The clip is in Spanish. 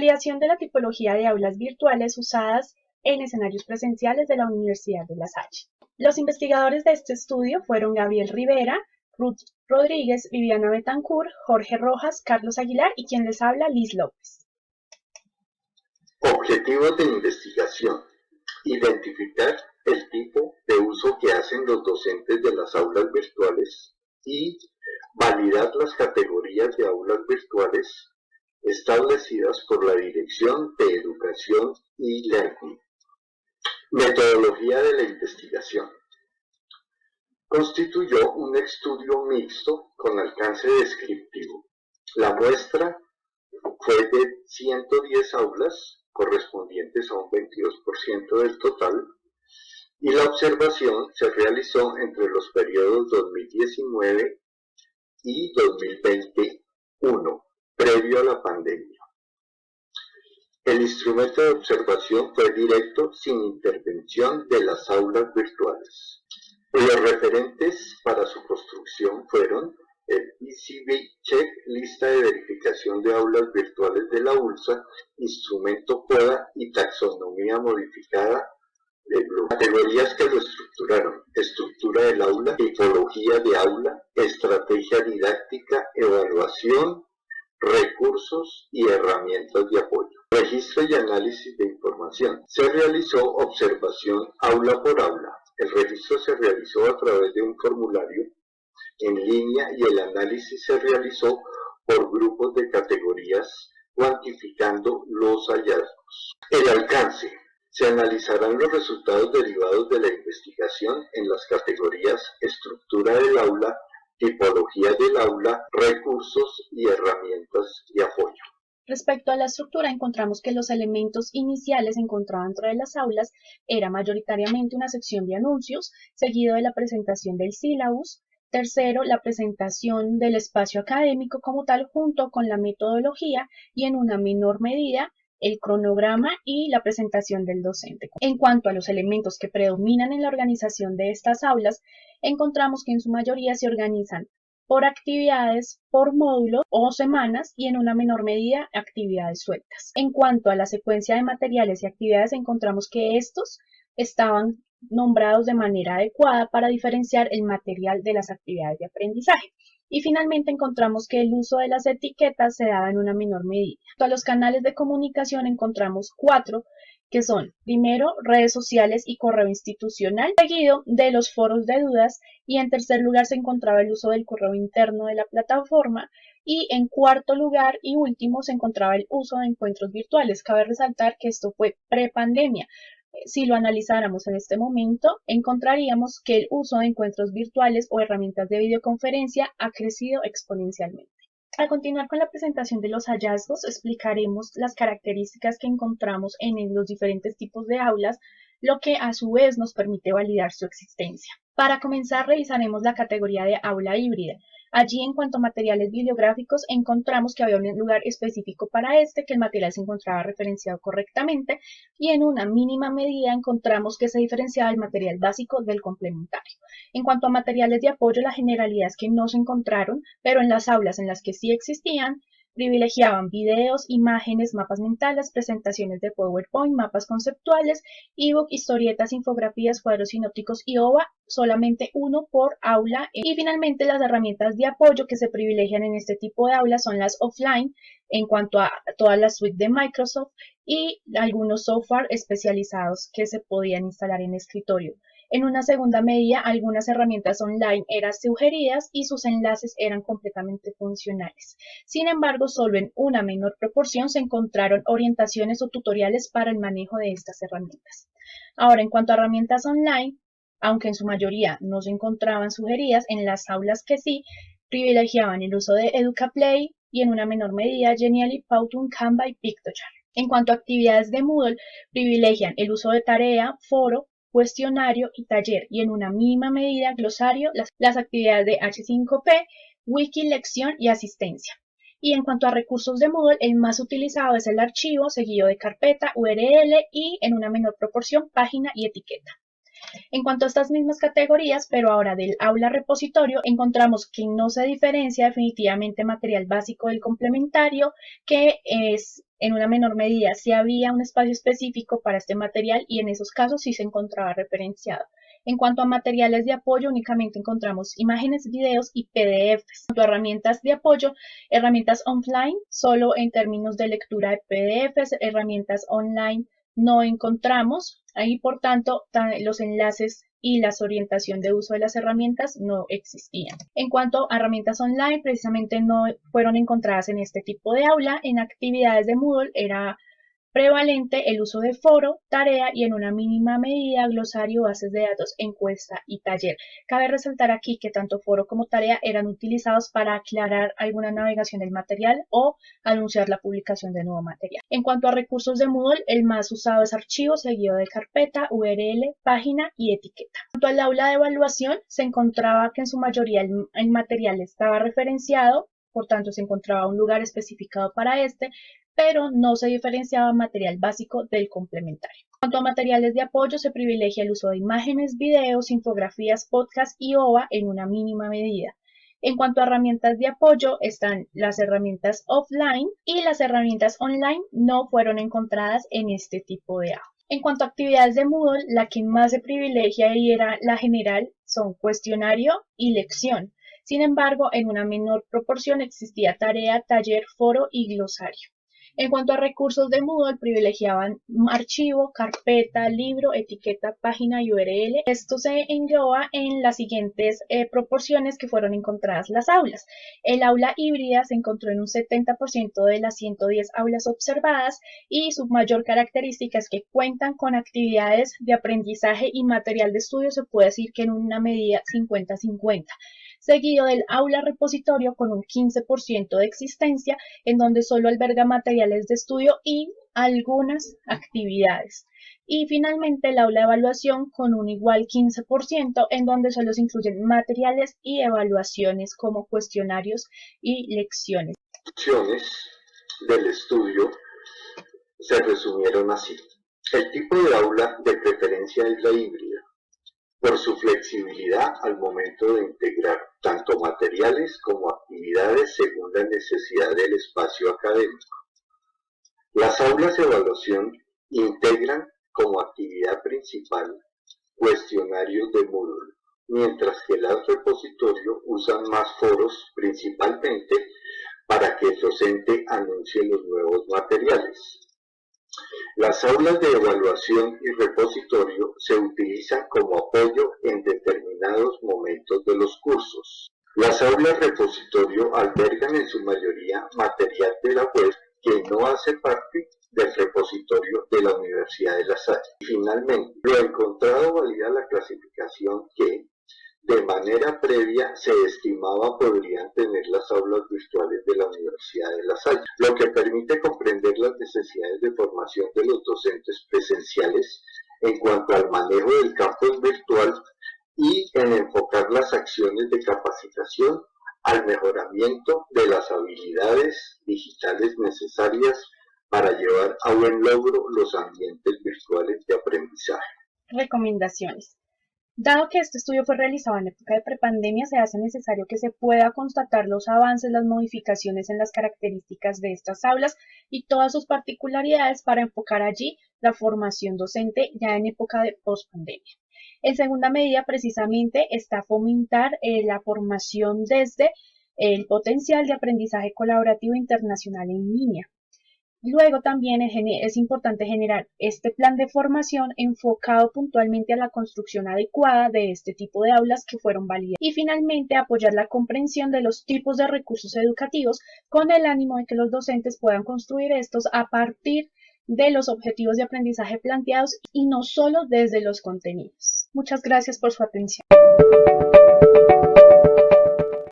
Validación de la tipología de aulas virtuales usadas en escenarios presenciales de la Universidad de La Salle. Los investigadores de este estudio fueron Gabriel Rivera, Ruth Rodríguez, Viviana Betancourt, Jorge Rojas, Carlos Aguilar y quien les habla, Liz López. Objetivos de investigación. Identificar el tipo de uso que hacen los docentes de las aulas virtuales y validar las categorías de aulas virtuales establecidas por la Dirección de Educación y Learning. Metodología de la investigación. Constituyó un estudio mixto con alcance descriptivo. La muestra fue de 110 aulas, correspondientes a un 22% del total, y la observación se realizó entre los periodos 2019 y 2021, previo a la pandemia. El instrumento de observación fue directo, sin intervención de las aulas virtuales. Los referentes para su construcción fueron el ECV Check, lista de verificación de aulas virtuales de la ULSA, instrumento CODA y taxonomía modificada de Bloom. Categorías que lo estructuraron: estructura del aula, tipología de aula, estrategia didáctica, evaluación, recursos y herramientas de apoyo. Registro y análisis de información. Se realizó observación aula por aula. El registro se realizó a través de un formulario en línea y el análisis se realizó por grupos de categorías, cuantificando los hallazgos. El alcance. Se analizarán los resultados derivados de la investigación en las categorías estructura del aula, tipología del aula, recursos y herramientas de apoyo. Respecto a la estructura, encontramos que los elementos iniciales encontrados dentro de las aulas era mayoritariamente una sección de anuncios, seguido de la presentación del sílabus. Tercero, la presentación del espacio académico como tal, junto con la metodología y en una menor medida el cronograma y la presentación del docente. En cuanto a los elementos que predominan en la organización de estas aulas, encontramos que en su mayoría se organizan por actividades, por módulos o semanas y en una menor medida actividades sueltas. En cuanto a la secuencia de materiales y actividades, encontramos que estos estaban nombrados de manera adecuada para diferenciar el material de las actividades de aprendizaje. Y finalmente encontramos que el uso de las etiquetas se daba en una menor medida. A los canales de comunicación encontramos 4, que son, primero, redes sociales y correo institucional, seguido de los foros de dudas, y en tercer lugar se encontraba el uso del correo interno de la plataforma, y en cuarto lugar y último se encontraba el uso de encuentros virtuales. Cabe resaltar que esto fue prepandemia. Si lo analizáramos en este momento, encontraríamos que el uso de encuentros virtuales o herramientas de videoconferencia ha crecido exponencialmente. Al continuar con la presentación de los hallazgos, explicaremos las características que encontramos en los diferentes tipos de aulas, lo que a su vez nos permite validar su existencia. Para comenzar, revisaremos la categoría de aula híbrida. Allí, en cuanto a materiales bibliográficos, encontramos que había un lugar específico para que el material se encontraba referenciado correctamente, y en una mínima medida encontramos que se diferenciaba el material básico del complementario. En cuanto a materiales de apoyo, la generalidad es que no se encontraron, pero en las aulas en las que sí existían, privilegiaban videos, imágenes, mapas mentales, presentaciones de PowerPoint, mapas conceptuales, ebook, historietas, infografías, cuadros sinópticos y OVA, solamente uno por aula. Y finalmente las herramientas de apoyo que se privilegian en este tipo de aulas son las offline, en cuanto a toda la suite de Microsoft y algunos software especializados que se podían instalar en escritorio. En una segunda medida, algunas herramientas online eran sugeridas y sus enlaces eran completamente funcionales. Sin embargo, solo en una menor proporción se encontraron orientaciones o tutoriales para el manejo de estas herramientas. Ahora, en cuanto a herramientas online, aunque en su mayoría no se encontraban sugeridas, en las aulas que sí, privilegiaban el uso de EducaPlay y en una menor medida Genially, Powtoon, Canva y Pictochart. En cuanto a actividades de Moodle, privilegian el uso de tarea, foro, cuestionario y taller, y en una mínima medida glosario, las actividades de H5P, wiki, lección y asistencia. Y en cuanto a recursos de Moodle, el más utilizado es el archivo, seguido de carpeta, URL y en una menor proporción página y etiqueta. En cuanto a estas mismas categorías, pero ahora del aula repositorio, encontramos que no se diferencia definitivamente material básico del complementario, que es en una menor medida si había un espacio específico para este material y en esos casos sí se encontraba referenciado. En cuanto a materiales de apoyo, únicamente encontramos imágenes, videos y PDFs. En cuanto a herramientas de apoyo, herramientas offline, solo en términos de lectura de PDFs, herramientas online no encontramos. Ahí, por tanto, los enlaces y la orientación de uso de las herramientas no existían. En cuanto a herramientas online, precisamente no fueron encontradas en este tipo de aula. En actividades de Moodle era prevalente el uso de foro, tarea y en una mínima medida glosario, bases de datos, encuesta y taller. Cabe resaltar aquí que tanto foro como tarea eran utilizados para aclarar alguna navegación del material o anunciar la publicación de nuevo material. En cuanto a recursos de Moodle, el más usado es archivo, seguido de carpeta, URL, página y etiqueta. En cuanto al aula de evaluación, se encontraba que en su mayoría el material estaba referenciado, por tanto se encontraba un lugar especificado para este, pero no se diferenciaba material básico del complementario. En cuanto a materiales de apoyo, se privilegia el uso de imágenes, videos, infografías, podcasts y OVA en una mínima medida. En cuanto a herramientas de apoyo, están las herramientas offline y las herramientas online no fueron encontradas en este tipo de aula. En cuanto a actividades de Moodle, la que más se privilegia y era la general son cuestionario y lección. Sin embargo, en una menor proporción existía tarea, taller, foro y glosario. En cuanto a recursos de Moodle, privilegiaban archivo, carpeta, libro, etiqueta, página y URL. Esto se engloba en las siguientes proporciones que fueron encontradas las aulas. El aula híbrida se encontró en un 70% de las 110 aulas observadas y su mayor característica es que cuentan con actividades de aprendizaje y material de estudio, se puede decir que en una medida 50-50. Seguido del aula repositorio con un 15% de existencia, en donde solo alberga materiales de estudio y algunas actividades. Y finalmente el aula de evaluación con un igual 15%, en donde solo se incluyen materiales y evaluaciones como cuestionarios y lecciones. Opciones del estudio se resumieron así. El tipo de aula de preferencia es la híbrida, por su flexibilidad al momento de integrar tanto materiales como actividades según la necesidad del espacio académico. Las aulas de evaluación integran como actividad principal cuestionarios de Moodle, mientras que las repositorios usan más foros principalmente para que el docente anuncie los nuevos materiales. Las aulas de evaluación y repositorio se utilizan como apoyo en determinados momentos de los cursos. Las aulas repositorio albergan en su mayoría material de la web que no hace parte del repositorio de la Universidad de La Salle. Y finalmente, lo encontrado valida la clasificación que, de manera previa, se estimaba podrían tener las aulas virtuales de la Universidad de La Salle, lo que permite comprender las necesidades de formación de los docentes presenciales en cuanto al manejo del campus virtual y en enfocar las acciones de capacitación al mejoramiento de las habilidades digitales necesarias para llevar a buen logro los ambientes virtuales de aprendizaje. Recomendaciones. Dado que este estudio fue realizado en época de prepandemia, se hace necesario que se pueda constatar los avances, las modificaciones en las características de estas aulas y todas sus particularidades para enfocar allí la formación docente ya en época de pospandemia. En segunda medida, precisamente, está fomentar la formación desde el potencial de aprendizaje colaborativo internacional en línea. Luego también es importante generar este plan de formación enfocado puntualmente a la construcción adecuada de este tipo de aulas que fueron validadas. Y finalmente apoyar la comprensión de los tipos de recursos educativos con el ánimo de que los docentes puedan construir estos a partir de los objetivos de aprendizaje planteados y no solo desde los contenidos. Muchas gracias por su atención.